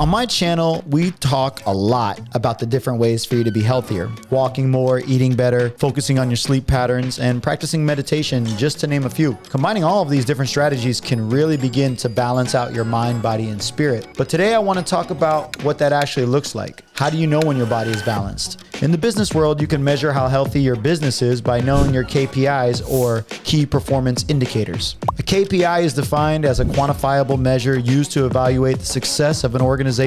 On my channel, we talk a lot about the different ways for you to be healthier. Walking more, eating better, focusing on your sleep patterns, and practicing meditation, just to name a few. Combining all of these different strategies can really begin to balance out your mind, body, and spirit. But today I want to talk about what that actually looks like. How do you know when your body is balanced? In the business world, you can measure how healthy your business is by knowing your KPIs, or key performance indicators. A KPI is defined as a quantifiable measure used to evaluate the success of an organization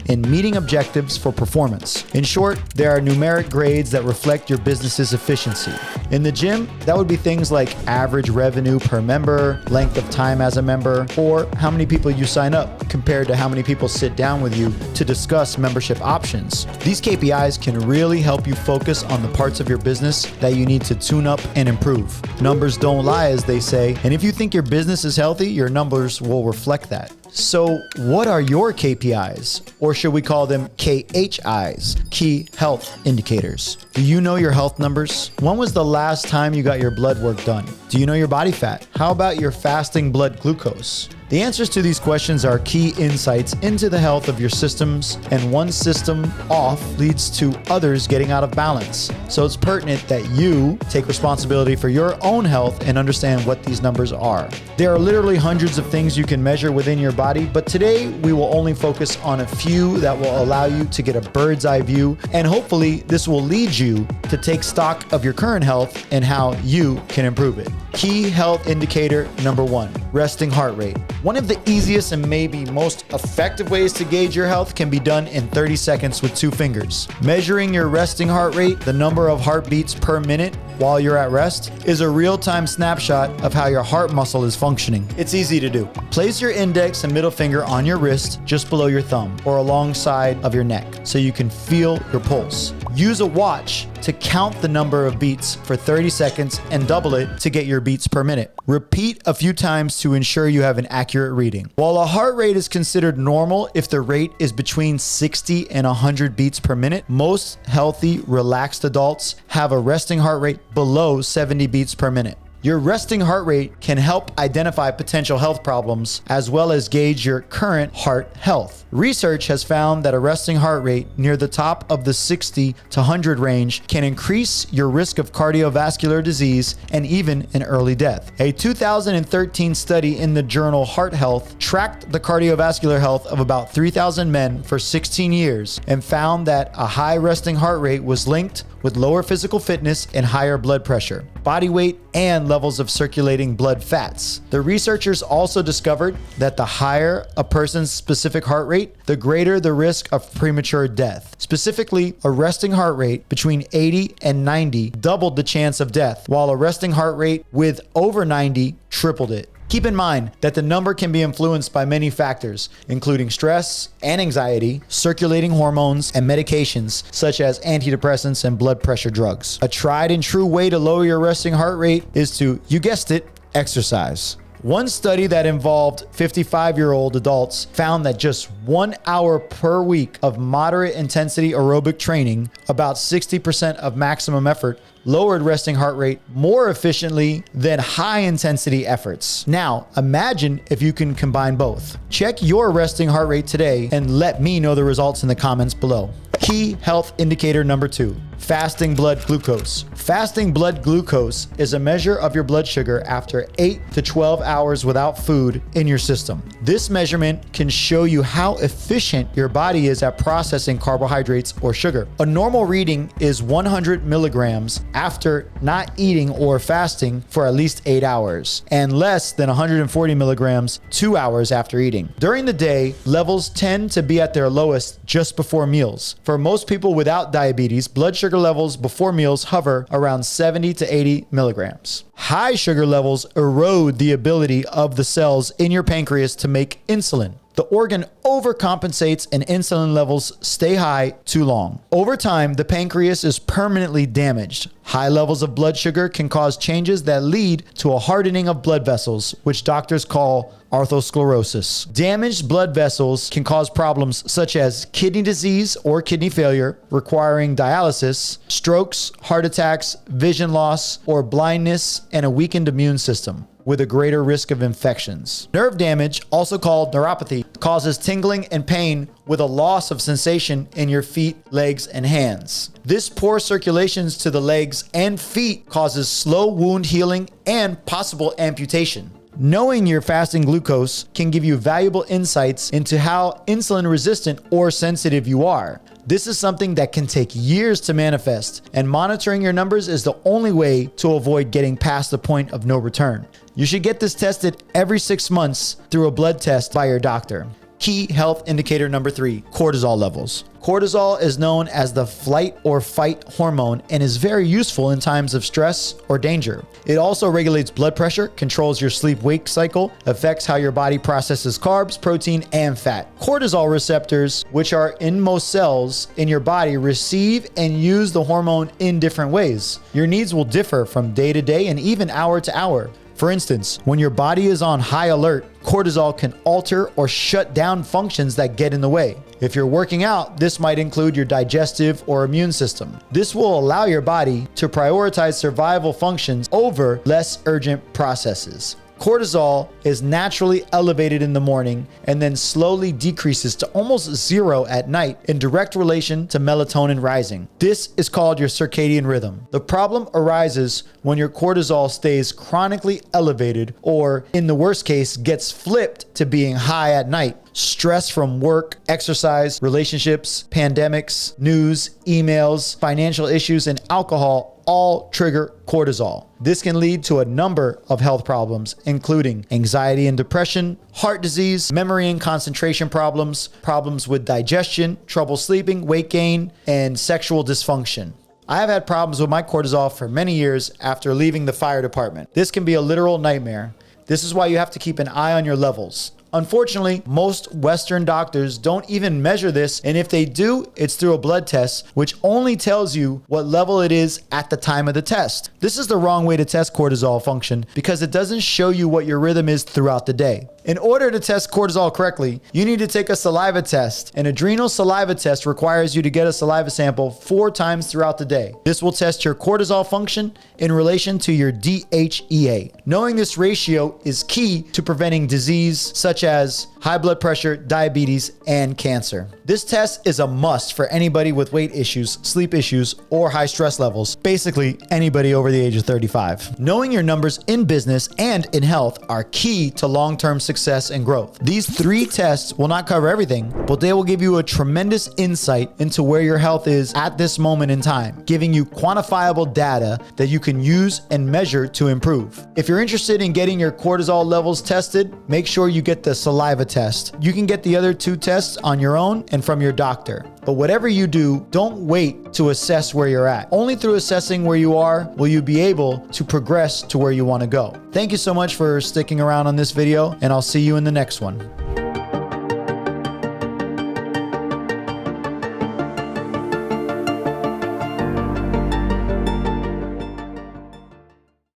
in meeting objectives for performance. In short, there are numeric grades that reflect your business's efficiency. In the gym, that would be things like average revenue per member, length of time as a member, or how many people you sign up compared to how many people sit down with you to discuss membership options. These KPIs can really help you focus on the parts of your business that you need to tune up and improve. Numbers don't lie, as they say, and if you think your business is healthy, your numbers will reflect that. So what are your KPIs? Or should we call them KHIs, key health indicators? Do you know your health numbers? When was the last time you got your blood work done? Do you know your body fat? How about your fasting blood glucose? The answers to these questions are key insights into the health of your systems, and one system off leads to others getting out of balance. So it's pertinent that you take responsibility for your own health and understand what these numbers are. There are literally hundreds of things you can measure within your body, but today we will only focus on a few that will allow you to get a bird's eye view, and hopefully this will lead you to take stock of your current health and how you can improve it. Key health indicator number 1, resting heart rate. One of the easiest and maybe most effective ways to gauge your health can be done in 30 seconds with 2 fingers. Measuring your resting heart rate, the number of heartbeats per minute while you're at rest, is a real-time snapshot of how your heart muscle is functioning. It's easy to do. Place your index and middle finger on your wrist just below your thumb or alongside of your neck so you can feel your pulse. Use a watch to count the number of beats for 30 seconds and double it to get your beats per minute. Repeat a few times to ensure you have an accurate reading. While a heart rate is considered normal if the rate is between 60 and 100 beats per minute, most healthy, relaxed adults have a resting heart rate below 70 beats per minute. Your resting heart rate can help identify potential health problems as well as gauge your current heart health. Research has found that a resting heart rate near the top of the 60 to 100 range can increase your risk of cardiovascular disease and even an early death. A 2013 study in the journal Heart Health tracked the cardiovascular health of about 3,000 men for 16 years and found that a high resting heart rate was linked with lower physical fitness and higher blood pressure, body weight, and levels of circulating blood fats. The researchers also discovered that the higher a person's specific heart rate, the greater the risk of premature death. Specifically, a resting heart rate between 80 and 90 doubled the chance of death, while a resting heart rate with over 90 tripled it. Keep in mind that the number can be influenced by many factors, including stress and anxiety, circulating hormones, and medications such as antidepressants and blood pressure drugs. A tried and true way to lower your resting heart rate is to, you guessed it, exercise. One study that involved 55-year-old adults found that just 1 hour per week of moderate intensity aerobic training, about 60% of maximum effort, lowered resting heart rate more efficiently than high intensity efforts. Now, imagine if you can combine both. Check your resting heart rate today and let me know the results in the comments below. Key health indicator number 2, fasting blood glucose. Fasting blood glucose is a measure of your blood sugar after 8 to 12 hours without food in your system. This measurement can show you how efficient your body is at processing carbohydrates or sugar. A normal reading is 100 milligrams after not eating or fasting for at least 8 hours, and less than 140 milligrams 2 hours after eating. During the day, levels tend to be at their lowest just before meals. For most people without diabetes, blood sugar levels before meals hover around 70 to 80 milligrams. High sugar levels erode the ability of the cells in your pancreas to make insulin. The organ overcompensates and insulin levels stay high too long. Over time, the pancreas is permanently damaged. High levels of blood sugar can cause changes that lead to a hardening of blood vessels, which doctors call atherosclerosis. Damaged blood vessels can cause problems such as kidney disease or kidney failure, requiring dialysis, strokes, heart attacks, vision loss, or blindness, and a weakened immune system with a greater risk of infections. Nerve damage, also called neuropathy, causes tingling and pain with a loss of sensation in your feet, legs, and hands. This poor circulation to the legs and feet causes slow wound healing and possible amputation. Knowing your fasting glucose can give you valuable insights into how insulin resistant or sensitive you are. This is something that can take years to manifest, and monitoring your numbers is the only way to avoid getting past the point of no return. You should get this tested every 6 months through a blood test by your doctor. Key health indicator number 3, cortisol levels. Cortisol is known as the flight or fight hormone and is very useful in times of stress or danger. It also regulates blood pressure, controls your sleep-wake cycle, affects how your body processes carbs, protein, and fat. Cortisol receptors, which are in most cells in your body, receive and use the hormone in different ways. Your needs will differ from day to day and even hour to hour. For instance, when your body is on high alert, cortisol can alter or shut down functions that get in the way. If you're working out, this might include your digestive or immune system. This will allow your body to prioritize survival functions over less urgent processes. Cortisol is naturally elevated in the morning and then slowly decreases to almost zero at night in direct relation to melatonin rising. This is called your circadian rhythm. The problem arises when your cortisol stays chronically elevated or, in the worst case, gets flipped to being high at night. Stress from work, exercise, relationships, pandemics, news, emails, financial issues, and alcohol all trigger cortisol. This can lead to a number of health problems, including anxiety and depression, heart disease, memory and concentration problems, problems with digestion, trouble sleeping, weight gain, and sexual dysfunction. I have had problems with my cortisol for many years after leaving the fire department. This can be a literal nightmare. This is why you have to keep an eye on your levels. Unfortunately, most Western doctors don't even measure this, and if they do, it's through a blood test, which only tells you what level it is at the time of the test. This is the wrong way to test cortisol function because it doesn't show you what your rhythm is throughout the day. In order to test cortisol correctly, you need to take a saliva test. An adrenal saliva test requires you to get a saliva sample 4 times throughout the day. This will test your cortisol function in relation to your DHEA. Knowing this ratio is key to preventing disease such as high blood pressure, diabetes, and cancer. This test is a must for anybody with weight issues, sleep issues, or high stress levels. Basically, anybody over the age of 35. Knowing your numbers in business and in health are key to long-term success and growth. These 3 tests will not cover everything, but they will give you a tremendous insight into where your health is at this moment in time, giving you quantifiable data that you can use and measure to improve. If you're interested in getting your cortisol levels tested, make sure you get the saliva test. You can get the other 2 tests on your own and from your doctor. But whatever you do, don't wait to assess where you're at. Only through assessing where you are will you be able to progress to where you want to go. Thank you so much for sticking around on this video, and I'll see you in the next one.